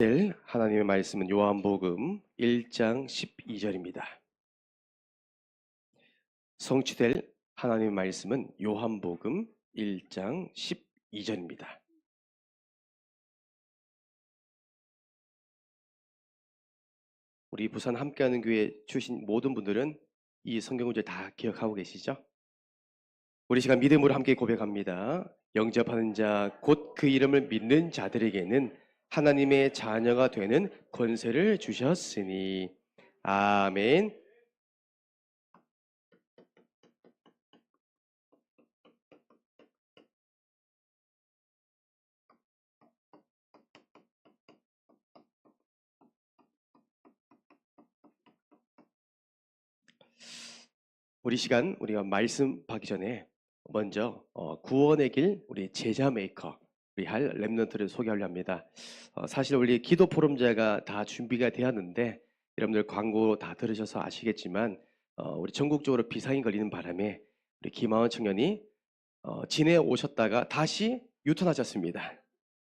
하나님의 말씀은 요한복음 1장 12절입니다. 성취될 하나님의 말씀은 요한복음 1장 12절입니다. 우리 부산 함께하는 교회 출신 모든 분들은 이 성경 구절 다 기억하고 계시죠? 우리 시간 믿음으로 함께 고백합니다. 영접하는 자, 곧 그 이름을 믿는 자들에게는 하나님의 자녀가 되는 권세를 주셨으니. 아멘. 우리 시간 우리가 말씀 받기 전에 먼저 구원의 길 우리 제자 메이커 우리 할 렘넌트를 소개하려 합니다. 사실 우리 기도 포럼제가 다 준비가 되었는데 여러분들 광고 다 들으셔서 아시겠지만 우리 전국적으로 비상이 걸리는 바람에 우리 김하원 청년이 진해 오셨다가 다시 유턴하셨습니다.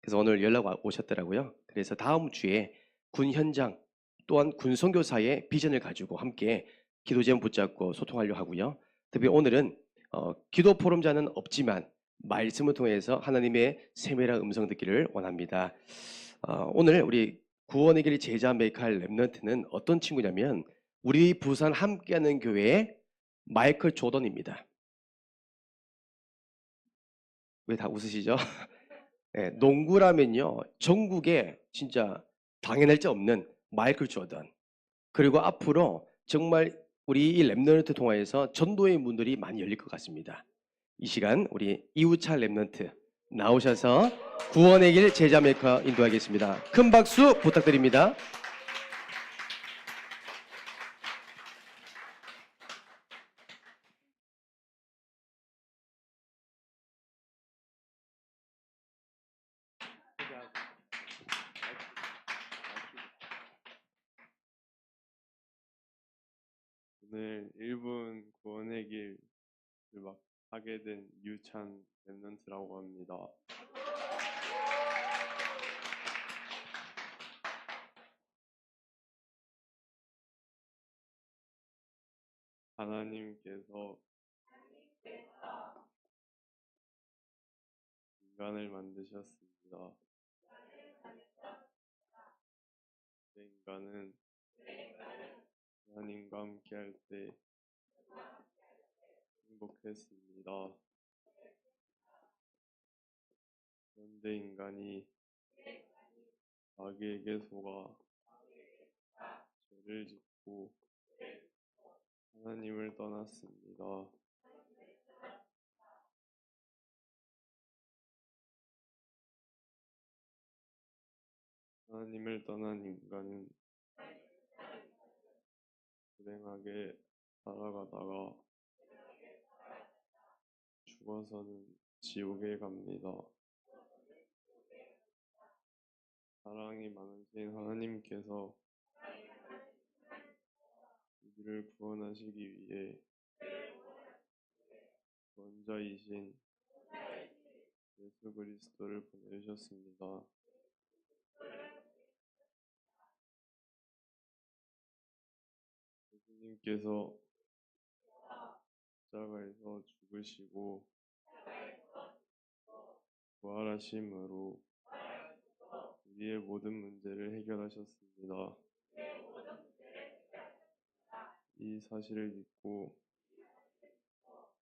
그래서 오늘 연락 오셨더라고요. 그래서 다음 주에 군 현장 또한 군 선교사의 비전을 가지고 함께 기도 제목 붙잡고 소통하려고 하고요. 특히 오늘은 기도 포럼자는 없지만 말씀을 통해서 하나님의 세밀한 음성 듣기를 원합니다. 오늘 우리 구원의 길 제자 메이칼 렘넌트는 어떤 친구냐면 우리 부산 함께하는 교회의 마이클 조던입니다. 왜 다 웃으시죠? 네, 농구라면요 전국에 진짜 당연할 수 없는 마이클 조던, 그리고 앞으로 정말 우리 이 랩넌트 통화에서 전도의 문들이 많이 열릴 것 같습니다. 이 시간 우리 이우찬 랩넌트 나오셔서 구원의 길 제자 메이커 인도하겠습니다. 큰 박수 부탁드립니다. 오늘 1분 구원의 길을 막 하게 된 유찬 랩넌트라고 합니다. 하나님께서 인간을 만드셨습니다. 그 인간은 하나님과 함께할 때 행복했습니다. 그런데 인간이 자기에게 속아 죄를 짓고 하나님을 떠났습니다. 하나님을 떠난 인간은 불행하게 살아가다가 죽어서는 지옥에 갑니다. 사랑이 많으신 하나님께서 우리를 구원하시기 위해 구원자이신 예수 그리스도를 보내주셨습니다. 예수님께서 십자가에서 죽으시고 부활하심으로 우리의 모든 문제를 해결하셨습니다. 이 사실을 믿고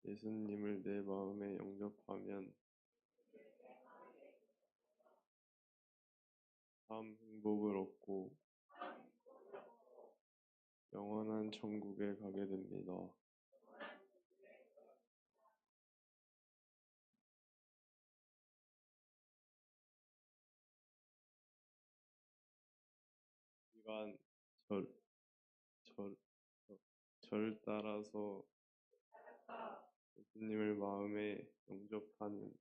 예수님을 내 마음에 영접하면 참 행복을 얻고 영원한 천국에 가게 됩니다. 시간 절, 절, 절 따라서 예수님을 마음에 영접하는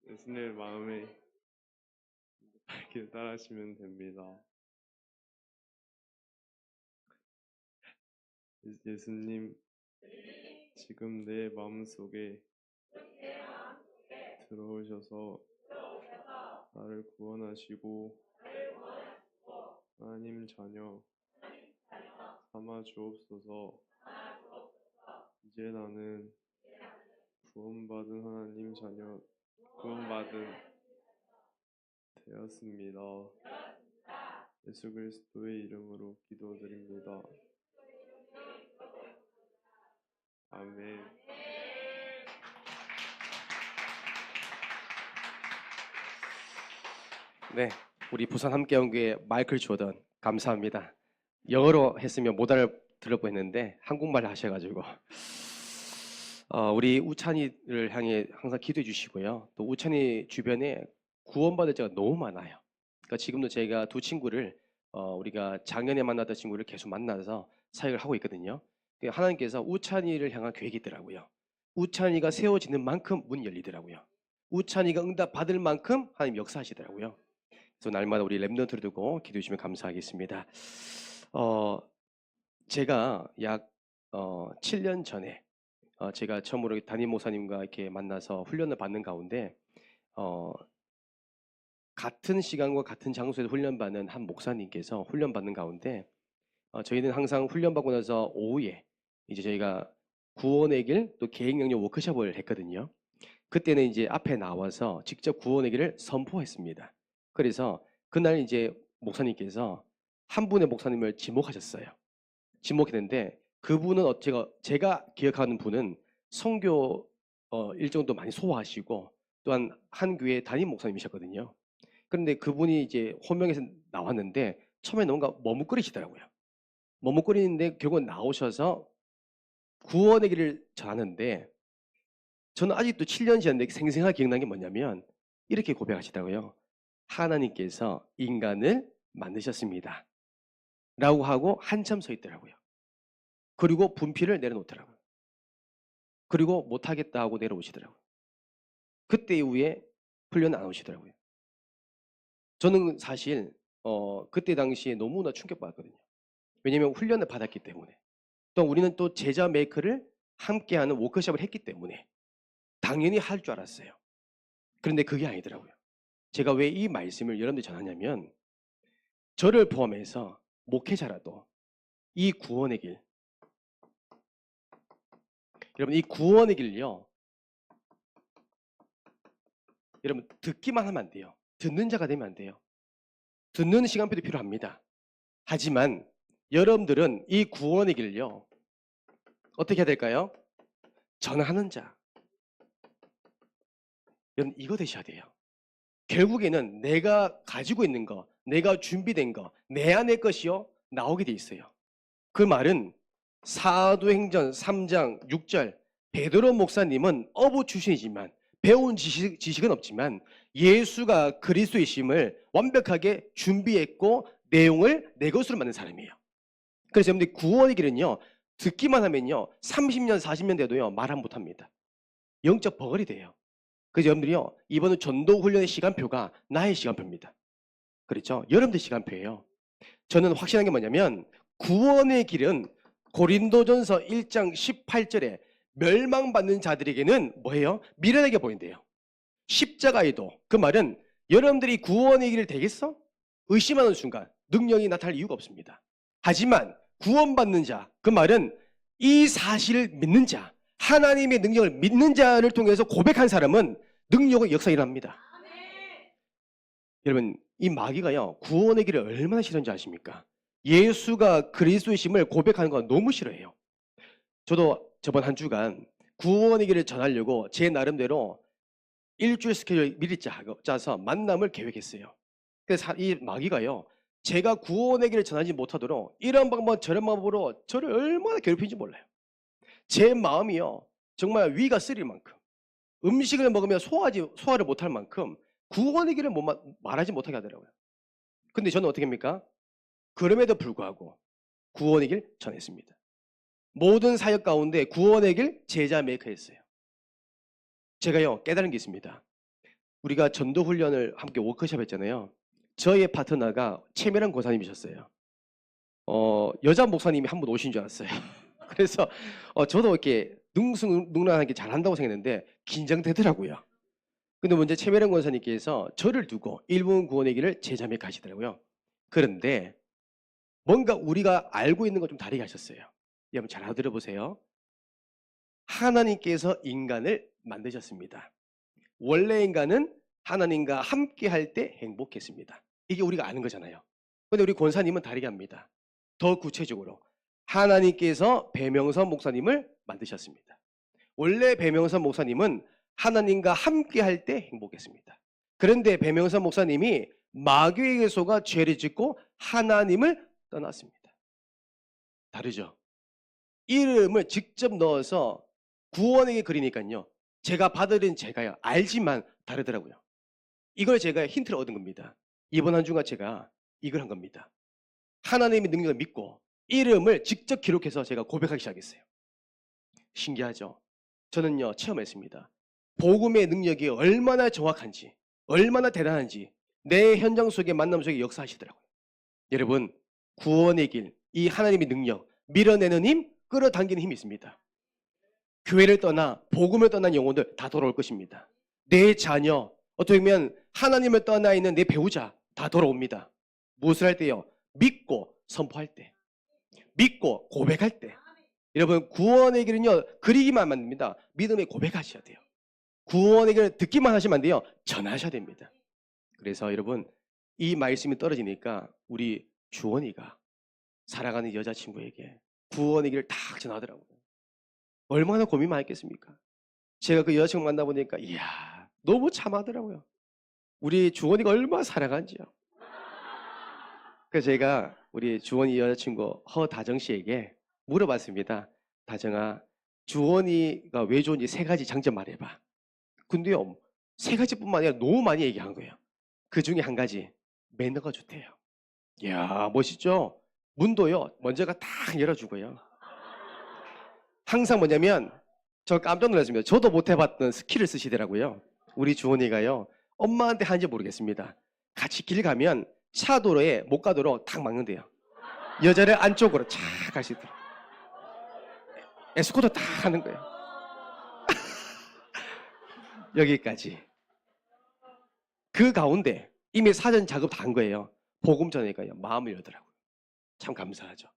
예수님을 마음에 영접하길 따라하시면 됩니다. 예수님, 지금 내 마음속에 들어오셔서 나를 구원하시고 하나님 자녀 삼아 주옵소서. 이제 나는 구원받은 하나님 자녀 구원받은 되었습니다. 예수 그리스도의 이름으로 기도드립니다. 아멘. 네, 우리 부산 함께연구의 마이클 조던 감사합니다. 영어로 했으면 못 알아들을 뻔했는데 한국말 하셔가지고 우리 우찬이를 향해 항상 기도해 주시고요. 또 우찬이 주변에 구원받을 자가 너무 많아요. 그러니까 지금도 제가 두 친구를 우리가 작년에 만났던 친구를 계속 만나서 사역을 하고 있거든요. 그러니까 하나님께서 우찬이를 향한 계획이 있더라고요. 우찬이가 세워지는 만큼 문이 열리더라고요. 우찬이가 응답 받을 만큼 하나님 역사하시더라고요. 그래서 날마다 우리 랩런트를 두고 기도해 주시면 감사하겠습니다. 제가 약 7년 전에 제가 처음으로 담임 목사님과 이렇게 만나서 훈련을 받는 가운데 같은 시간과 같은 장소에서 훈련받는 한 목사님께서 훈련받는 가운데 저희는 항상 훈련받고 나서 오후에 이제 저희가 구원의 길 또 계획영역 워크숍을 했거든요. 그때는 이제 앞에 나와서 직접 구원의 길을 선포했습니다. 그래서 그날 이제 목사님께서 한 분의 목사님을 지목하셨어요. 지목했는데 그분은 제가 기억하는 분은 선교 일정도 많이 소화하시고 또한 한 교회 담임 목사님이셨거든요. 그런데 그분이 이제 호명에서 나왔는데 처음에 뭔가 머뭇거리시더라고요. 머뭇거리는데 결국 나오셔서 구원의 길을 전하는데 저는 아직도 7년 지났는데 생생하게 기억나는 게 뭐냐면 이렇게 고백하시더라고요. 하나님께서 인간을 만드셨습니다. 라고 하고 한참 서 있더라고요. 그리고 분필을 내려놓더라고요. 그리고 못하겠다 하고 내려오시더라고요. 그때 이후에 훈련 안 오시더라고요. 저는 사실 그때 당시에 너무나 충격받았거든요. 왜냐하면 훈련을 받았기 때문에. 또 우리는 또 제자 메이커를 함께하는 워크숍을 했기 때문에 당연히 할 줄 알았어요. 그런데 그게 아니더라고요. 제가 왜 이 말씀을 여러분들 전하냐면 저를 포함해서 목회자라도 이 구원의 길, 여러분 이 구원의 길요, 여러분 듣기만 하면 안 돼요. 듣는 자가 되면 안 돼요. 듣는 시간표도 필요합니다. 하지만 여러분들은 이 구원의 길요 어떻게 해야 될까요? 전하는 자. 여러분 이거 되셔야 돼요. 결국에는 내가 가지고 있는 거, 내가 준비된 거, 내 안의 것이요 나오게 돼 있어요. 그 말은 사도행전 3장 6절 베드로 목사님은 어부 출신이지만 배운 지식은 없지만 예수가 그리스도이심을 완벽하게 준비했고 내용을 내 것으로 만든 사람이에요. 그래서 여러분들 구원의 길은요 듣기만 하면요 30년 40년 돼도요 말 못합니다. 영적 버거리 돼요. 그래서 여러분들이요 이번 전도 훈련의 시간표가 나의 시간표입니다. 그렇죠? 여러분들 시간표예요. 저는 확신한 게 뭐냐면 구원의 길은 고린도전서 1장 18절에 멸망받는 자들에게는 뭐예요? 미련하게 보인대요. 십자가에도 그 말은 여러분들이 구원의 길을 되겠어? 의심하는 순간 능력이 나타날 이유가 없습니다. 하지만 구원받는 자, 그 말은 이 사실을 믿는 자, 하나님의 능력을 믿는 자를 통해서 고백한 사람은 능력의 역사가 일어납니다. 여러분 이 마귀가요 구원의 길을 얼마나 싫어하는지 아십니까? 예수가 그리스도이심을 고백하는 거 너무 싫어해요. 저도 저번 한 주간 구원의 길을 전하려고 제 나름대로 일주일 스케줄 미리 짜서 만남을 계획했어요. 그래서 이 마귀가요 제가 구원의 길을 전하지 못하도록 이런 방법 저런 방법으로 저를 얼마나 괴롭히는지 몰라요. 제 마음이요 정말 위가 쓰릴 만큼 음식을 먹으면 소화를 못할 만큼 구원의 길을 말하지 못하게 하더라고요. 근데 저는 어떻게 합니까? 그럼에도 불구하고 구원의 길 전했습니다. 모든 사역 가운데 구원의 길 제자 메이커였어요. 제가요 깨달은 게 있습니다. 우리가 전도 훈련을 함께 워크숍 했잖아요. 저의 파트너가 최면한 권사님이셨어요. 여자 목사님이 한 분 오신 줄 알았어요. 그래서 저도 이렇게 능수능란하게 잘한다고 생각했는데 긴장되더라고요. 근데 먼저 최미령 권사님께서 저를 두고 일본 구원의 길을 제자매 가시더라고요. 그런데 뭔가 우리가 알고 있는 것 좀 다르게 하셨어요. 여러분 잘 알아들어보세요. 하나님께서 인간을 만드셨습니다. 원래 인간은 하나님과 함께 할 때 행복했습니다. 이게 우리가 아는 거잖아요. 근데 우리 권사님은 다르게 합니다. 더 구체적으로 하나님께서 배명선 목사님을 만드셨습니다. 원래 배명선 목사님은 하나님과 함께 할 때 행복했습니다. 그런데 배명선 목사님이 마귀에게 속아 죄를 짓고 하나님을 떠났습니다. 다르죠? 이름을 직접 넣어서 구원에게 그리니까요. 제가 받으린 제가요. 알지만 다르더라고요. 이걸 제가 힌트를 얻은 겁니다. 이번 한 주간 제가 이걸 한 겁니다. 하나님의 능력을 믿고 이름을 직접 기록해서 제가 고백하기 시작했어요. 신기하죠? 저는요 체험했습니다. 복음의 능력이 얼마나 정확한지, 얼마나 대단한지 내 현장 속에 만남 속에 역사하시더라고요. 여러분 구원의 길, 이 하나님의 능력, 밀어내는 힘, 끌어당기는 힘이 있습니다. 교회를 떠나 복음을 떠난 영혼들 다 돌아올 것입니다. 내 자녀, 어떻게 보면 하나님을 떠나 있는 내 배우자 다 돌아옵니다. 무엇을 할 때요? 믿고 선포할 때, 믿고 고백할 때. 여러분 구원의 길은요 그리기만 안 됩니다. 믿음에 고백하셔야 돼요. 구원의 길을 듣기만 하시면 안 돼요. 전하셔야 됩니다. 그래서 여러분 이 말씀이 떨어지니까 우리 주원이가 사랑하는 여자친구에게 구원의 길을 딱 전하더라고요. 얼마나 고민 많았겠습니까? 제가 그 여자친구 만나보니까 이야 너무 참하더라고요. 우리 주원이가 얼마나 사랑한지요. 그래서 제가 우리 주원이 여자친구 허다정 씨에게 물어봤습니다. 다정아, 주원이가 왜 좋은지 세 가지 장점 말해봐. 근데요, 세 가지뿐만 아니라 너무 많이 얘기한 거예요. 그 중에 한 가지, 매너가 좋대요. 이야, 멋있죠? 문도요, 먼저가 딱 열어주고요. 항상 뭐냐면, 저 깜짝 놀랐습니다. 저도 못 해봤던 스킬을 쓰시더라고요. 우리 주원이가요, 엄마한테 하는지 모르겠습니다. 같이 길 가면 차도로에 못 가도록 탁 막는데요. 여자를 안쪽으로 착 가시더라고요. 에스코트 딱 하는 거예요. 여기까지. 그 가운데 이미 사전 작업 다 한 거예요. 복음 전이니까요. 마음을 열더라고요. 참 감사하죠.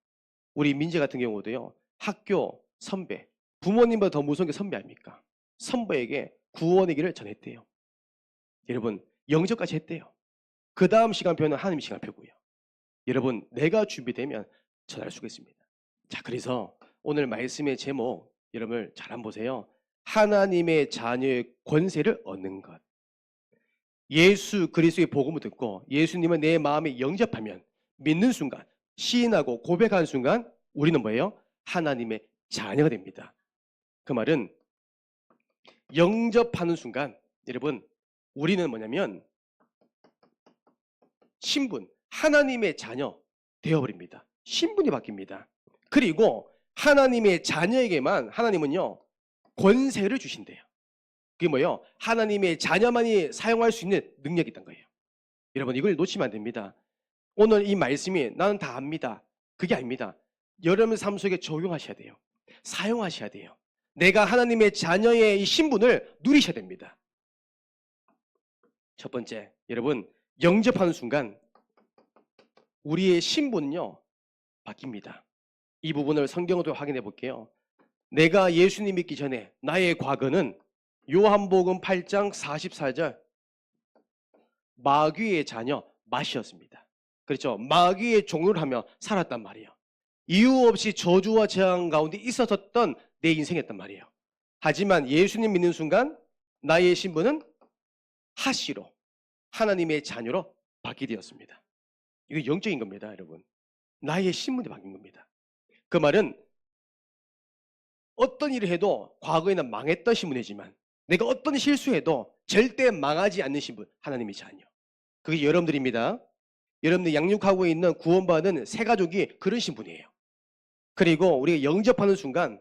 우리 민재 같은 경우도요. 학교 선배, 부모님보다 더 무서운 게 선배 아닙니까? 선배에게 구원의 길을 전했대요. 여러분 영접까지 했대요. 그 다음 시간표는 하나님 시간표고요. 여러분 내가 준비되면 전할 수가 있습니다. 자 그래서 오늘 말씀의 제목 여러분 잘 한번 보세요. 하나님의 자녀의 권세를 얻는 것. 예수 그리스도의 복음을 듣고 예수님을 내 마음에 영접하면 믿는 순간 시인하고 고백하는 순간 우리는 뭐예요? 하나님의 자녀가 됩니다. 그 말은 영접하는 순간 여러분 우리는 뭐냐면 신분, 하나님의 자녀 되어버립니다. 신분이 바뀝니다. 그리고 하나님의 자녀에게만 하나님은요 권세를 주신대요. 그게 뭐예요? 하나님의 자녀만이 사용할 수 있는 능력이 있단 거예요. 여러분 이걸 놓치면 안 됩니다. 오늘 이 말씀이 나는 다 압니다. 그게 아닙니다. 여러분 삶 속에 적용하셔야 돼요. 사용하셔야 돼요. 내가 하나님의 자녀의 이 신분을 누리셔야 됩니다. 첫 번째, 여러분 영접하는 순간 우리의 신분은요 바뀝니다. 이 부분을 성경으로 확인해 볼게요. 내가 예수님 믿기 전에 나의 과거는 요한복음 8장 44절 마귀의 자녀 마시였습니다. 그렇죠? 마귀의 종을 하며 살았단 말이에요. 이유 없이 저주와 재앙 가운데 있었던 내 인생이었단 말이에요. 하지만 예수님 믿는 순간 나의 신분은 하시로 하나님의 자녀로 바뀌게 되었습니다. 이거 영적인 겁니다, 여러분. 나의 신분이 바뀐 겁니다. 그 말은 어떤 일을 해도 과거에는 망했던 신분이지만 내가 어떤 실수해도 절대 망하지 않는 신분, 하나님의 자녀. 그게 여러분들입니다. 여러분들이 양육하고 있는 구원받은 새 가족이 그런 신분이에요. 그리고 우리가 영접하는 순간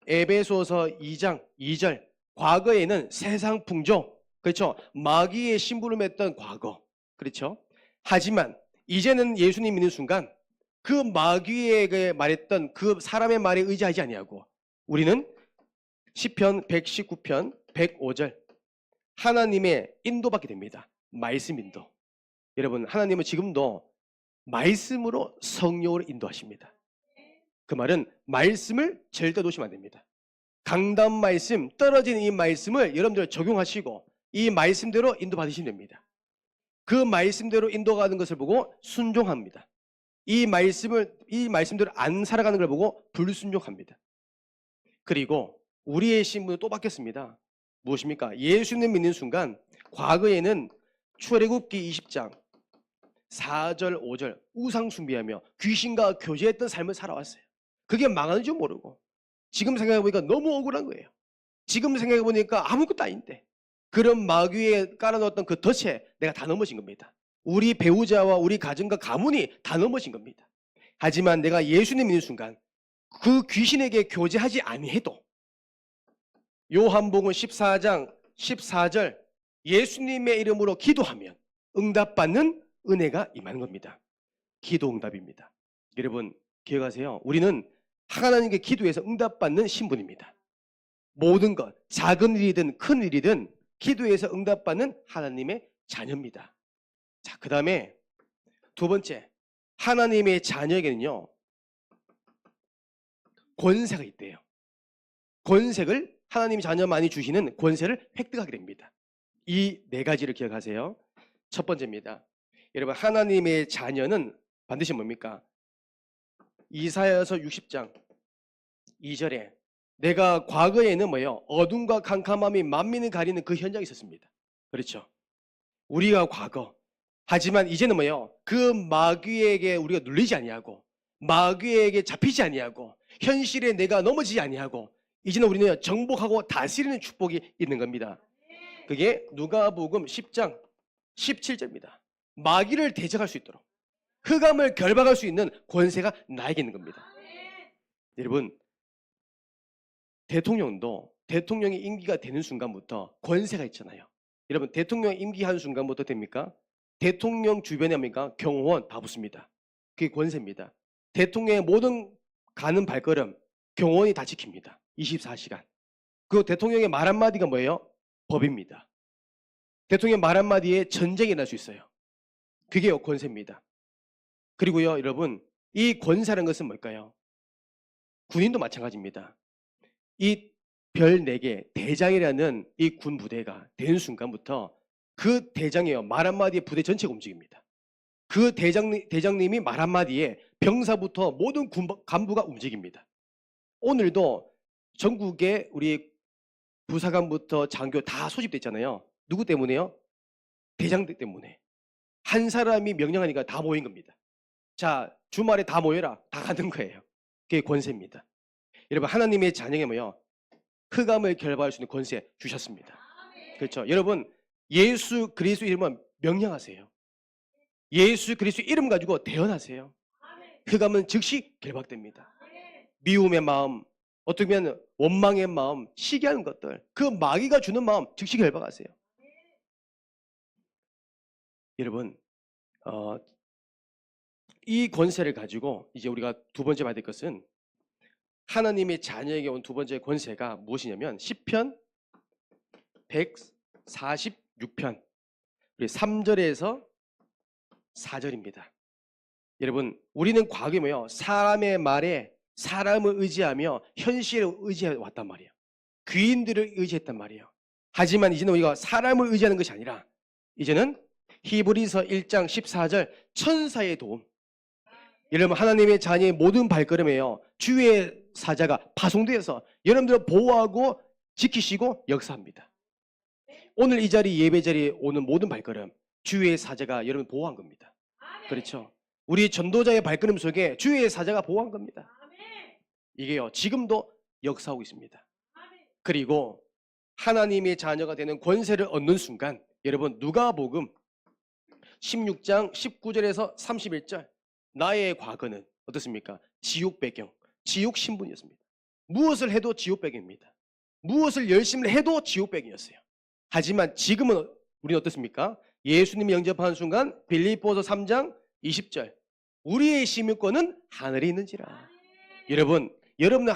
에베소서 2장 2절 과거에는 세상 풍조, 그렇죠? 마귀의 신분을 맺던 과거, 그렇죠? 하지만 이제는 예수님 믿는 순간 그 마귀에게 말했던 그 사람의 말에 의지하지 아니하고 우리는 시편 119편 105절 하나님의 인도받게 됩니다. 말씀 인도. 여러분, 하나님은 지금도 말씀으로 성령으로 인도하십니다. 그 말은 말씀을 절대 놓으시면 안 됩니다. 강단 말씀, 떨어지는 이 말씀을 여러분들 적용하시고 이 말씀대로 인도받으시면 됩니다. 그 말씀대로 인도가는 것을 보고 순종합니다. 이 말씀대로 안 살아가는 걸 보고 불순종합니다. 그리고 우리의 신분은 또 바뀌었습니다. 무엇입니까? 예수님 믿는 순간 과거에는 출애굽기 20장 4절 5절 우상 숭배하며 귀신과 교제했던 삶을 살아왔어요. 그게 망하는 줄 모르고 지금 생각해보니까 너무 억울한 거예요. 지금 생각해보니까 아무것도 아닌데 그런 마귀에 깔아놓았던 그 덫에 내가 다 넘어진 겁니다. 우리 배우자와 우리 가정과 가문이 다 넘어진 겁니다. 하지만 내가 예수님 믿는 순간 그 귀신에게 교제하지 아니해도 요한복음 14장 14절 예수님의 이름으로 기도하면 응답받는 은혜가 임하는 겁니다. 기도 응답입니다. 여러분 기억하세요. 우리는 하나님께 기도해서 응답받는 신분입니다. 모든 것, 작은 일이든 큰 일이든 기도해서 응답받는 하나님의 자녀입니다. 자, 그 다음에 두 번째, 하나님의 자녀에게는요 권세가 있대요. 권세를 하나님이 자녀만이 주시는 권세를 획득하게 됩니다. 이 네 가지를 기억하세요. 첫 번째입니다. 여러분 하나님의 자녀는 반드시 뭡니까? 이사야서 60장 2절에 내가 과거에는 뭐예요? 어둠과 캄캄함이 만민을 가리는 그 현장이 있었습니다. 그렇죠? 우리가 과거. 하지만 이제는 뭐예요? 그 마귀에게 우리가 눌리지 아니하고 마귀에게 잡히지 아니하고 현실에 내가 넘어지지 아니하고 이제는 우리는 정복하고 다스리는 축복이 있는 겁니다. 그게 누가복음 10장 17절입니다. 마귀를 대적할 수 있도록 흑암을 결박할 수 있는 권세가 나에게 있는 겁니다. 여러분 대통령이 임기가 되는 순간부터 권세가 있잖아요. 여러분 대통령 임기하는 순간부터 됩니까? 대통령 주변에 합니까? 경호원 다 붙습니다. 그게 권세입니다. 대통령의 모든 가는 발걸음 경호원이 다 지킵니다. 24시간. 그 대통령의 말 한마디가 뭐예요? 법입니다. 대통령의 말 한마디에 전쟁이 날 수 있어요. 그게 권세입니다. 그리고요 여러분 이 권세라는 것은 뭘까요? 군인도 마찬가지입니다. 이 별 4개 대장이라는 이 군 부대가 되는 순간부터 그 대장이요 말 한마디에 부대 전체가 움직입니다. 그 대장님이 말 한마디에 병사부터 모든 군 간부가 움직입니다. 오늘도 전국에 우리 부사관부터 장교 다 소집됐잖아요. 누구 때문에요? 대장 때문에. 한 사람이 명령하니까 다 모인 겁니다. 자, 주말에 다 모여라. 다 가는 거예요. 그게 권세입니다. 여러분 하나님의 자녀에 뭐요? 흑암을 결박할 수 있는 권세 주셨습니다. 그렇죠? 여러분 예수 그리스도 이름은 명령하세요. 예수 그리스도 이름 가지고 대언하세요. 흑암은 즉시 결박됩니다. 미움의 마음, 어떻게 보면 원망의 마음, 시기하는 것들, 그 마귀가 주는 마음 즉시 결박하세요. 여러분 이 권세를 가지고 이제 우리가 두 번째 받을 것은 하나님의 자녀에게 온 두 번째 권세가 무엇이냐면 시편 146편 우리 3절에서 4절입니다. 여러분 우리는 과거에 뭐요? 사람의 말에 사람을 의지하며 현실을 의지해 왔단 말이에요. 귀인들을 의지했단 말이에요. 하지만 이제는 우리가 사람을 의지하는 것이 아니라 이제는 히브리서 1장 14절 천사의 도움. 여러분 하나님의 자녀의 모든 발걸음에요 주의 사자가 파송되어서 여러분들을 보호하고 지키시고 역사합니다. 오늘 이 자리 예배 자리에 오는 모든 발걸음 주의 사자가 여러분 보호한 겁니다. 그렇죠? 우리 전도자의 발걸음 속에 주의 사자가 보호한 겁니다. 이게요 지금도 역사하고 있습니다. 그리고 하나님의 자녀가 되는 권세를 얻는 순간 여러분 누가복음 16장 19절에서 31절 나의 과거는 어떻습니까? 지옥 배경, 지옥 신분이었습니다. 무엇을 해도 지옥 배경입니다. 무엇을 열심히 해도 지옥 배경이었어요. 하지만 지금은 우리는 어떻습니까? 예수님이 영접하는 순간 빌립보서 3장 20절 우리의 시민권은 하늘에 있는지라. 여러분은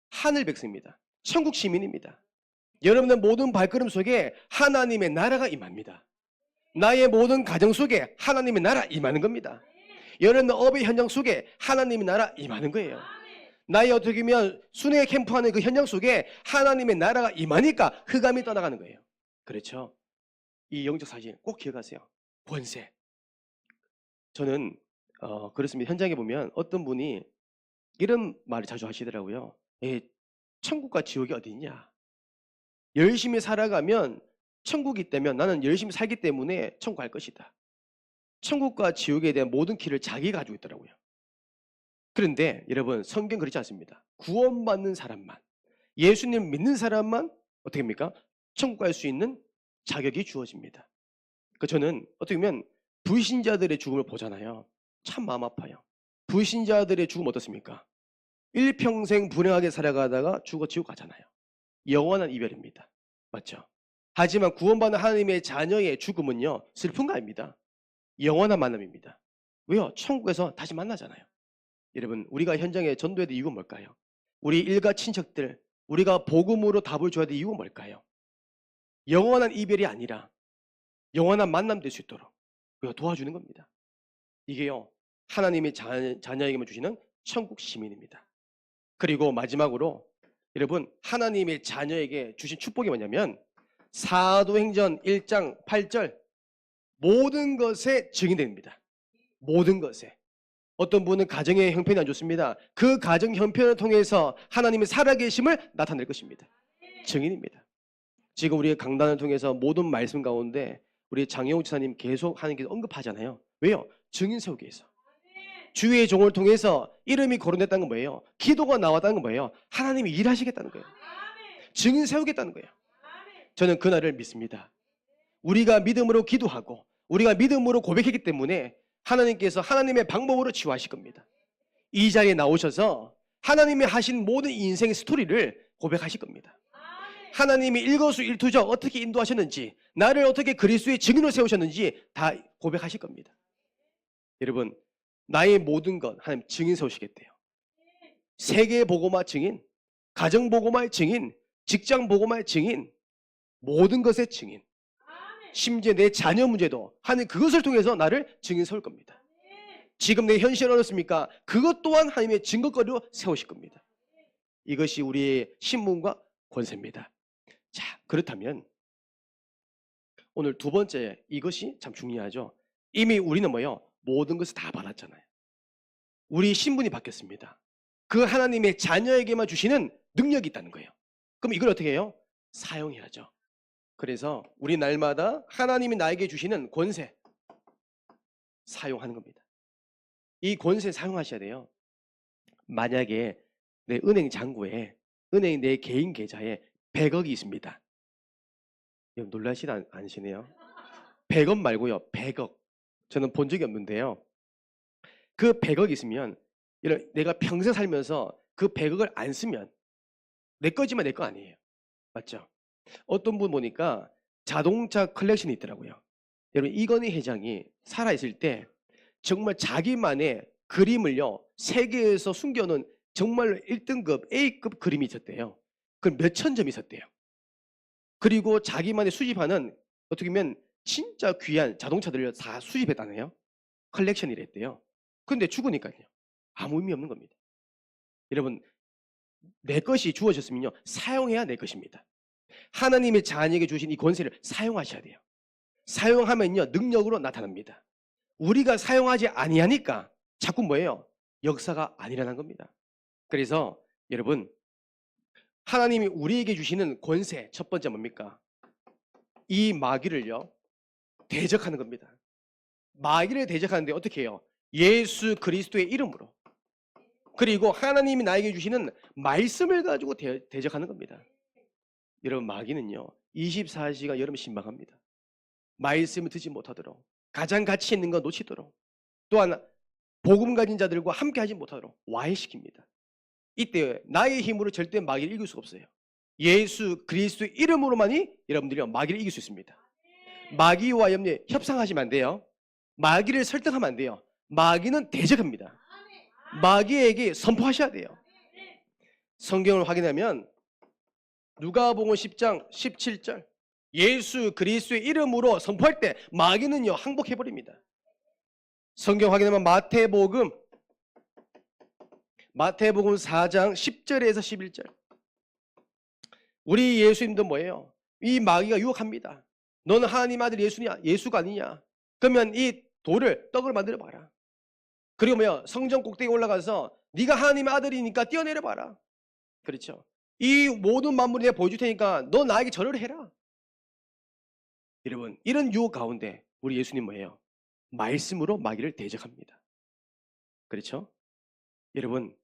하늘 백성입니다. 천국 시민입니다. 여러분의 모든 발걸음 속에 하나님의 나라가 임합니다. 나의 모든 가정 속에 하나님의 나라 임하는 겁니다. 여러분의 업의 현장 속에 하나님의 나라 임하는 거예요. 나의 어떻게 보면 순회 캠프하는 그 현장 속에 하나님의 나라가 임하니까 흑암이 떠나가는 거예요. 그렇죠? 이 영적 사실 꼭 기억하세요. 권세. 저는 그렇습니다. 현장에 보면 어떤 분이 이런 말을 자주 하시더라고요. 천국과 지옥이 어디 있냐? 열심히 살아가면 천국이 있다면 나는 열심히 살기 때문에 천국 갈 것이다. 천국과 지옥에 대한 모든 키를 자기가 가지고 있더라고요. 그런데 여러분, 성경 그렇지 않습니다. 구원받는 사람만, 예수님 믿는 사람만 어떻게 합니까? 천국 갈 수 있는 자격이 주어집니다. 저는 어떻게 보면 불신자들의 죽음을 보잖아요. 참 마음 아파요. 불신자들의 죽음 어떻습니까? 일평생 불행하게 살아가다가 죽어 지옥 가잖아요. 영원한 이별입니다. 맞죠? 하지만 구원받는 하나님의 자녀의 죽음은요, 슬픈 거 아닙니다. 영원한 만남입니다. 왜요? 천국에서 다시 만나잖아요. 여러분, 우리가 현장에 전도해야 될 이유가 뭘까요? 우리 일가 친척들, 우리가 복음으로 답을 줘야 될 이유가 뭘까요? 영원한 이별이 아니라 영원한 만남 될 수 있도록 우리가 도와주는 겁니다. 이게요, 하나님의 자녀에게만 주시는 천국 시민입니다. 그리고 마지막으로 여러분, 하나님의 자녀에게 주신 축복이 뭐냐면 사도행전 1장 8절 모든 것에 증인됩니다. 모든 것에. 어떤 분은 가정의 형편이 안 좋습니다. 그 가정 형편을 통해서 하나님의 살아계심을 나타낼 것입니다. 증인입니다. 지금 우리 강단을 통해서 모든 말씀 가운데 우리 장영욱 지사님 계속 하나님께서 언급하잖아요. 왜요? 증인 세우기 위해서. 주의 종을 통해서 이름이 거론됐다는 건 뭐예요? 기도가 나왔다는 건 뭐예요? 하나님이 일하시겠다는 거예요. 증인 세우겠다는 거예요. 저는 그날을 믿습니다. 우리가 믿음으로 기도하고 우리가 믿음으로 고백했기 때문에 하나님께서 하나님의 방법으로 치유하실 겁니다. 이 자리에 나오셔서 하나님이 하신 모든 인생의 스토리를 고백하실 겁니다. 하나님이 일거수일투족 어떻게 인도하셨는지, 나를 어떻게 그리스도의 증인으로 세우셨는지 다 고백하실 겁니다. 여러분, 나의 모든 것 하나님 증인 세우시겠대요. 세계 복음화 증인, 가정 복음화의 증인, 직장 복음화의 증인, 모든 것의 증인. 심지어 내 자녀 문제도 하나님 그것을 통해서 나를 증인 세울 겁니다. 지금 내 현실은 어떻습니까? 그것 또한 하나님의 증거거리로 세우실 겁니다. 이것이 우리의 신분과 권세입니다. 자, 그렇다면 오늘 두 번째, 이것이 참 중요하죠. 이미 우리는 뭐예요? 모든 것을 다 받았잖아요. 우리 신분이 바뀌었습니다. 그 하나님의 자녀에게만 주시는 능력이 있다는 거예요. 그럼 이걸 어떻게 해요? 사용해야죠. 그래서 우리 날마다 하나님이 나에게 주시는 권세 사용하는 겁니다. 이 권세 사용하셔야 돼요. 만약에 내 은행 잔고에, 은행 내 개인 계좌에 100억이 있습니다. 놀라시지 않으시네요. 100억 말고요. 100억. 저는 본 적이 없는데요. 그 100억이 있으면 내가 평생 살면서 그 100억을 안 쓰면 내 거지만 내 거 아니에요. 맞죠? 어떤 분 보니까 자동차 컬렉션이 있더라고요. 여러분, 이건희 회장이 살아있을 때 정말 자기만의 그림을요, 세계에서 숨겨놓은 정말 1등급 A급 그림이 있었대요. 그 몇천 점이 있었대요. 그리고 자기만의 수집하는 어떻게 보면 진짜 귀한 자동차들을 다 수집했다네요. 컬렉션이랬대요. 근데 죽으니까요, 아무 의미 없는 겁니다. 여러분, 내 것이 주어졌으면요, 사용해야 내 것입니다. 하나님의 자녀에게 주신 이 권세를 사용하셔야 돼요. 사용하면요, 능력으로 나타납니다. 우리가 사용하지 아니하니까 자꾸 뭐예요? 역사가 안 일어난 겁니다. 그래서 여러분, 하나님이 우리에게 주시는 권세 첫 번째 뭡니까? 이 마귀를요, 대적하는 겁니다. 마귀를 대적하는데 어떻게 해요? 예수 그리스도의 이름으로. 그리고 하나님이 나에게 주시는 말씀을 가지고 대적하는 겁니다. 여러분, 마귀는요 24시간 여러분 신방합니다. 말씀을 듣지 못하도록, 가장 가치 있는 거 놓치도록, 또한 복음 가진 자들과 함께 하지 못하도록 와해시킵니다. 이때 나의 힘으로 절대 마귀를 이길 수가 없어요. 예수 그리스도의 이름으로만이 여러분들이 마귀를 이길 수 있습니다. 마귀와 여러분이 협상하시면 안 돼요. 마귀를 설득하면 안 돼요. 마귀는 대적합니다. 마귀에게 선포하셔야 돼요. 성경을 확인하면 누가복음 10장 17절. 예수 그리스도의 이름으로 선포할 때 마귀는요 항복해 버립니다. 성경 확인하면 마태복음 4장 10절에서 11절. 우리 예수님도 뭐예요? 이 마귀가 유혹합니다. 너는 하나님 아들 예수냐? 예수가 아니냐? 그러면 이 돌을 떡을 만들어 봐라. 그리고 뭐요? 성전 꼭대기에 올라가서 네가 하나님의 아들이니까 뛰어내려 봐라. 그렇죠? 이 모든 만물을 내가 보여줄 테니까 너 나에게 절을 해라. 여러분, 이런 유혹 가운데 우리 예수님 뭐예요? 말씀으로 마귀를 대적합니다. 그렇죠? 여러분,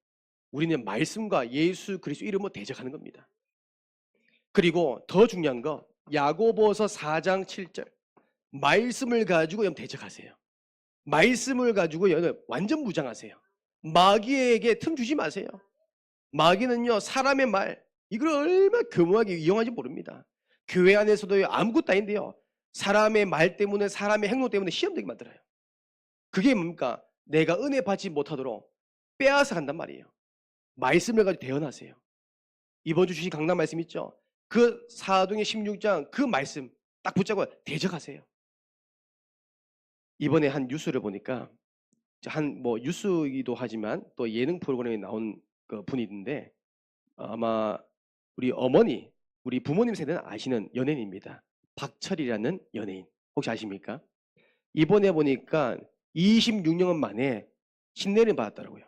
우리는 말씀과 예수 그리스도 이름으로 대적하는 겁니다. 그리고 더 중요한 거 야고보서 4장 7절. 말씀을 가지고 여러분 대적하세요. 말씀을 가지고 여러분 완전 무장하세요. 마귀에게 틈 주지 마세요. 마귀는요 사람의 말 이걸 얼마나 교묘하게 이용하지 모릅니다. 교회 안에서도 아무것도 아닌데요. 사람의 말 때문에 사람의 행동 때문에 시험되게 만들어요. 그게 뭡니까? 내가 은혜 받지 못하도록 빼앗아 간단 말이에요. 말씀을 가지고 대언하세요. 이번 주 주신 강단 말씀 있죠? 그 사도행전 16장 그 말씀 딱 붙잡고 대적하세요. 이번에 한 뉴스를 보니까 한 뭐 뉴스이기도 하지만 또 예능 프로그램에 나온 그 분이 있는데 아마 우리 어머니, 우리 부모님 세대는 아시는 연예인입니다. 박철이라는 연예인. 혹시 아십니까? 이번에 보니까 26년 만에 신내림 받았더라고요.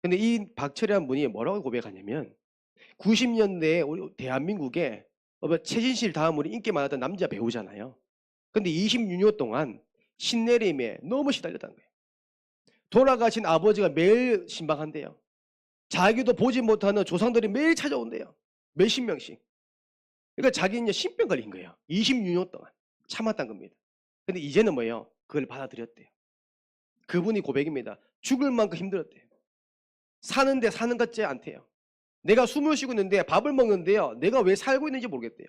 근데 이 박철이라는 분이 뭐라고 고백하냐면 90년대에 우리 대한민국에 최진실 다음으로 인기 많았던 남자 배우잖아요. 근데 26년 동안 신내림에 너무 시달렸다는 거예요. 돌아가신 아버지가 매일 신방한대요. 자기도 보지 못하는 조상들이 매일 찾아온대요. 몇십 명씩. 그러니까 자기는 신병 걸린 거예요. 26년 동안 참았단 겁니다. 근데 이제는 뭐예요? 그걸 받아들였대요. 그분이 고백입니다. 죽을 만큼 힘들었대요. 사는데 사는 것 같지 않대요. 내가 숨을 쉬고 있는데 밥을 먹는데요. 내가 왜 살고 있는지 모르겠대요.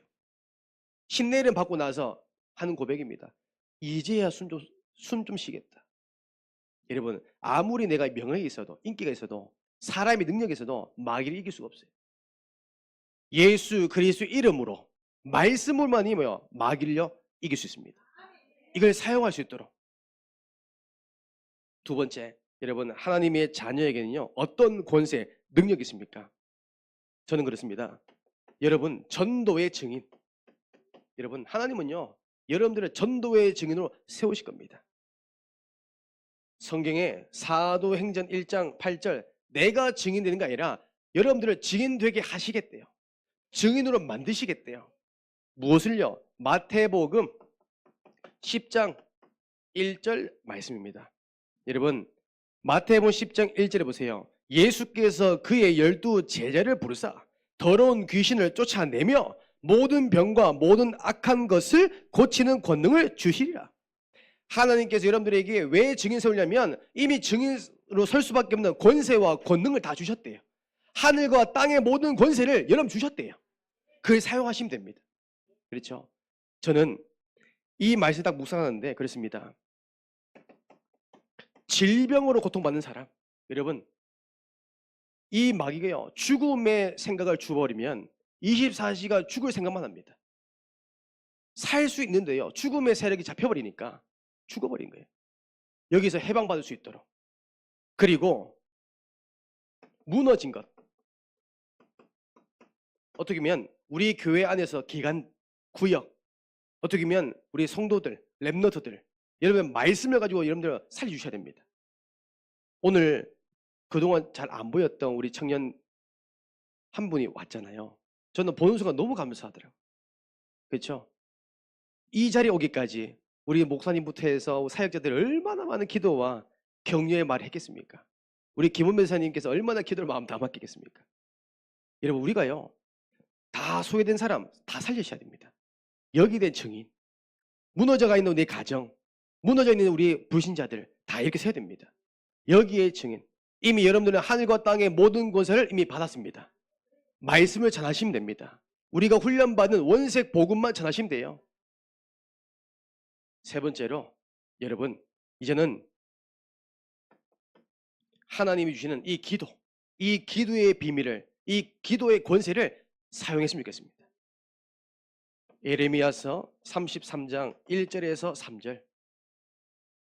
신내림 받고 나서 하는 고백입니다. 이제야 숨 좀 쉬겠다. 여러분 아무리 내가 명예가 있어도 인기가 있어도 사람의 능력이 있어도 마귀를 이길 수가 없어요. 예수 그리스도 이름으로 말씀으로만이 뭐요? 마귀를요 이길 수 있습니다. 이걸 사용할 수 있도록. 두 번째, 여러분 하나님의 자녀에게는요 어떤 권세, 능력이 있습니까? 저는 그렇습니다. 여러분 전도의 증인. 여러분 하나님은요 여러분들을 전도의 증인으로 세우실 겁니다. 성경에 사도행전 1장 8절 내가 증인되는 게 아니라 여러분들을 증인되게 하시겠대요. 증인으로 만드시겠대요. 무엇을요? 마태복음 10장 1절 말씀입니다. 여러분 마태복음 10장 1절에 보세요. 예수께서 그의 12 제자를 부르사 더러운 귀신을 쫓아내며 모든 병과 모든 악한 것을 고치는 권능을 주시리라. 하나님께서 여러분들에게 왜 증인 세우냐면 이미 증인으로 설 수밖에 없는 권세와 권능을 다 주셨대요. 하늘과 땅의 모든 권세를 여러분 주셨대요. 그걸 사용하시면 됩니다. 그렇죠? 저는 이 말씀 딱 묵상하는데 그렇습니다. 질병으로 고통받는 사람, 여러분 이 마귀가요 죽음의 생각을 주버리면 24시간 죽을 생각만 합니다. 살 수 있는데요 죽음의 세력이 잡혀버리니까 죽어버린 거예요. 여기서 해방받을 수 있도록. 그리고 무너진 것. 어떻게 보면 우리 교회 안에서 기간, 구역, 어떻게 보면 우리 성도들, 렘너트들, 여러분 말씀을 가지고 여러분들 살려주셔야 됩니다. 오늘 그동안 잘 안 보였던 우리 청년 한 분이 왔잖아요. 저는 보는 순간 너무 감사하더라고요. 그렇죠? 이 자리에 오기까지 우리 목사님부터 해서 사역자들이 얼마나 많은 기도와 격려의 말을 했겠습니까? 우리 김원 변사님께서 얼마나 기도를 마음 담았겠습니까? 여러분 우리가요 다 소외된 사람 다 살리셔야 됩니다. 여기 된 증인, 무너져가 있는 내 가정, 무너져 있는 우리 불신자들 다 이렇게 세야 됩니다. 여기에 증인, 이미 여러분들은 하늘과 땅의 모든 권세를 이미 받았습니다. 말씀을 전하시면 됩니다. 우리가 훈련받은 원색 복음만 전하시면 돼요. 세 번째로 여러분 이제는 하나님이 주시는 이 기도, 이 기도의 비밀을, 이 기도의 권세를 사용했으면 좋겠습니다. 예레미야서 33장 1절에서 3절.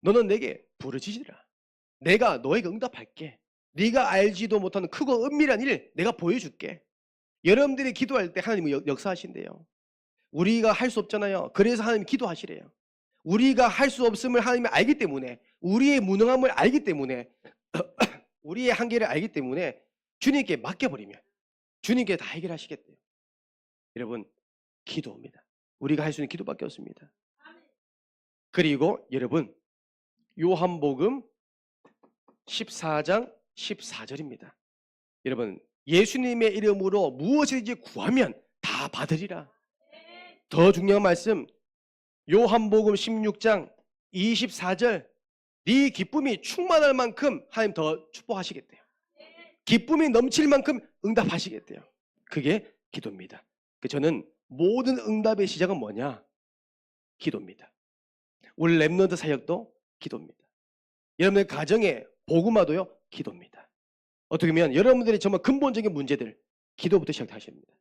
너는 내게 부르짖으라. 내가 너에게 응답할게. 네가 알지도 못하는 크고 은밀한 일 내가 보여줄게. 여러분들이 기도할 때 하나님은 역사하신대요. 우리가 할 수 없잖아요. 그래서 하나님이 기도하시래요. 우리가 할 수 없음을 하나님이 알기 때문에, 우리의 무능함을 알기 때문에, 우리의 한계를 알기 때문에 주님께 맡겨버리면 주님께 다 해결하시겠대요. 여러분, 기도입니다. 우리가 할 수 있는 기도밖에 없습니다. 그리고 여러분, 요한복음 14장 14절입니다. 여러분, 예수님의 이름으로 무엇이든지 구하면 다 받으리라. 더 중요한 말씀, 요한복음 16장 24절. 네 기쁨이 충만할 만큼 하나님 더 축복하시겠대요. 기쁨이 넘칠 만큼 응답하시겠대요. 그게 기도입니다. 저는 모든 응답의 시작은 뭐냐? 기도입니다. 우리 렘넌트 사역도 기도입니다. 여러분의 가정의 복음화도요, 기도입니다. 어떻게 보면 여러분들이 정말 근본적인 문제들, 기도부터 시작하셔야 합니다.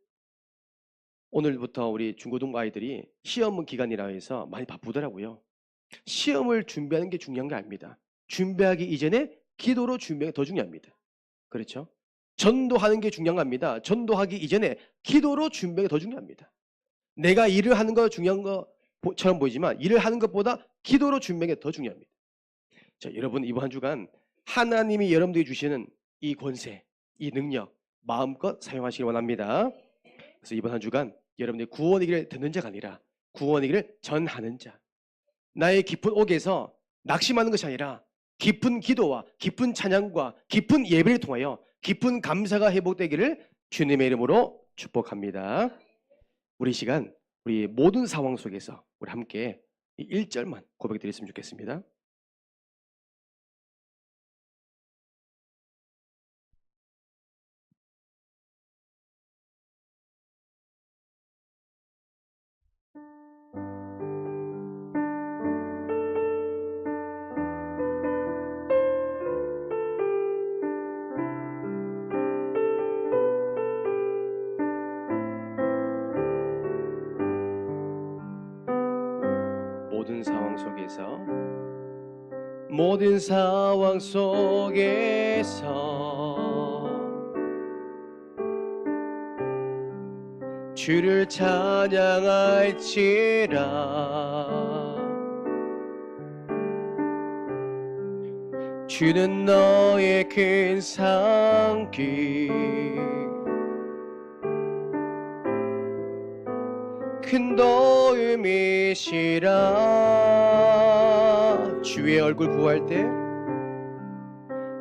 오늘부터 우리 중고등부 아이들이 시험 기간이라 해서 많이 바쁘더라고요. 시험을 준비하는 게 중요한 게 아닙니다. 준비하기 이전에 기도로 준비하는 게 더 중요합니다. 그렇죠? 전도하는 게 중요한 겁니다. 전도하기 이전에 기도로 준비하는 게 더 중요합니다. 내가 일을 하는 거 중요한 것처럼 보이지만 일을 하는 것보다 기도로 준비하는 게 더 중요합니다. 자, 여러분 이번 한 주간 하나님이 여러분들에게 주시는 이 권세, 이 능력 마음껏 사용하시기 원합니다. 그래서 이번 한 주간 여러분들이 구원의 길을 듣는 자가 아니라 구원의 길을 전하는 자, 나의 깊은 옥에서 낙심하는 것이 아니라 깊은 기도와 깊은 찬양과 깊은 예배를 통하여 깊은 감사가 회복되기를 주님의 이름으로 축복합니다. 우리 시간, 우리 모든 상황 속에서 우리 함께 1절만 고백드렸으면 좋겠습니다. 모든 상황 속에서 주를 찬양할지라. 주는 너의 큰 상기, 큰 도움이시라. 주의 얼굴 구할 때,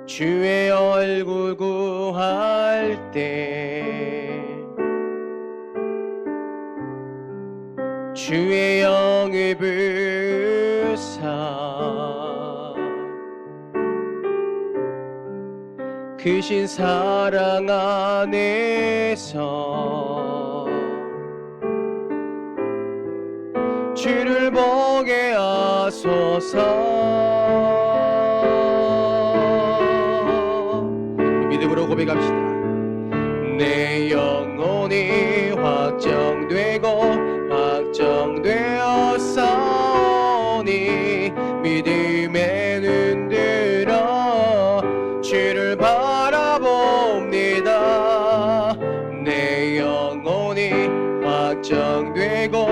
주의 얼굴 구할 때 주의 영을 부사 크신 사랑 안에서 주를 보게 하소서. 믿음으로 고백합시다. 내 영혼이 확정되고 확정되었사오니 믿음에 눈들어 주를 바라봅니다. 내 영혼이 확정되고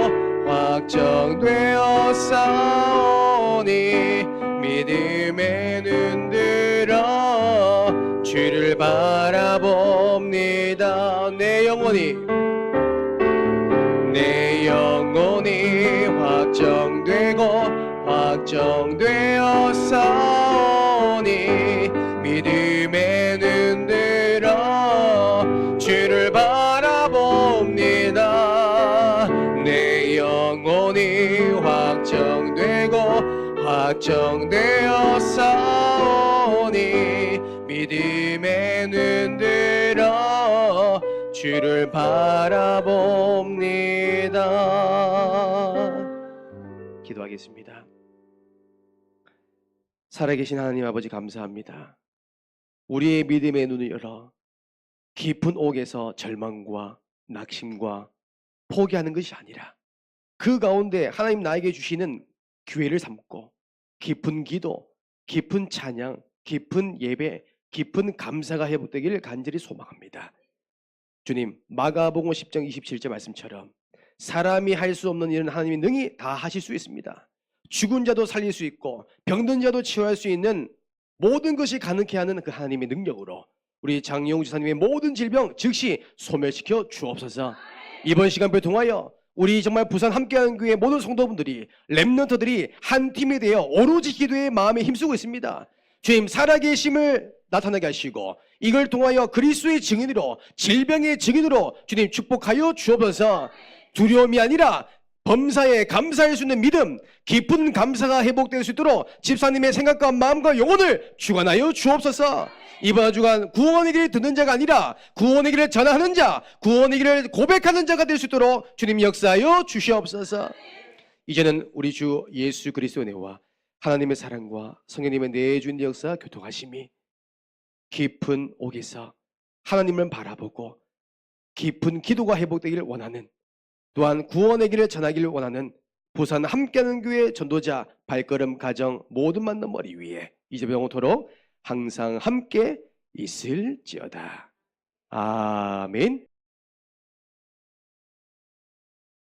확정되었사오니 믿음에 눈들어 주를 바라봅니다. 내 영혼이 확정되고 확정되었사오니 믿음에 눈들어 주를 바라봅니다. 내 영혼이 확정되고 확정되었사오니 믿음에 눈들어 주를 바라봅니다. 기도하겠습니다. 살아계신 하나님 아버지 감사합니다. 우리의 믿음의 눈을 열어 깊은 옥에서 절망과 낙심과 포기하는 것이 아니라 그 가운데 하나님 나에게 주시는 기회를 삼고 깊은 기도, 깊은 찬양, 깊은 예배, 깊은 감사가 회복되기를 간절히 소망합니다. 주님, 마가복음 10장 27절 말씀처럼 사람이 할 수 없는 일은 하나님이 능히 다 하실 수 있습니다. 죽은 자도 살릴 수 있고 병든 자도 치유할 수 있는 모든 것이 가능케 하는 그 하나님의 능력으로 우리 장영우 지사님의 모든 질병 즉시 소멸시켜 주옵소서. 이번 시간표를 통하여 우리 정말 부산 함께하는 교회 모든 성도분들이 렘넌트들이 한 팀이 되어 오로지 기도의 마음에 힘쓰고 있습니다. 주님 살아계심을 나타나게 하시고 이걸 통하여 그리스도의 증인으로 질병의 증인으로 주님 축복하여 주옵소서. 두려움이 아니라 범사에 감사할 수 있는 믿음, 깊은 감사가 회복될 수 있도록 집사님의 생각과 마음과 영혼을 주관하여 주옵소서. 이번 주간 구원의 길을 듣는 자가 아니라 구원의 길을 전하는 자, 구원의 길을 고백하는 자가 될 수 있도록 주님 역사하여 주시옵소서. 이제는 우리 주 예수 그리스도의 은혜와 하나님의 사랑과 성령님의 내주인 역사 교통하심이 깊은 옥에서 하나님을 바라보고 깊은 기도가 회복되기를 원하는, 또한 구원의 길을 전하기를 원하는 부산 함께하는 교회 전도자 발걸음 가정 모든 만남 머리 위에 이제부터 영원토록 항상 함께 있을지어다. 아멘.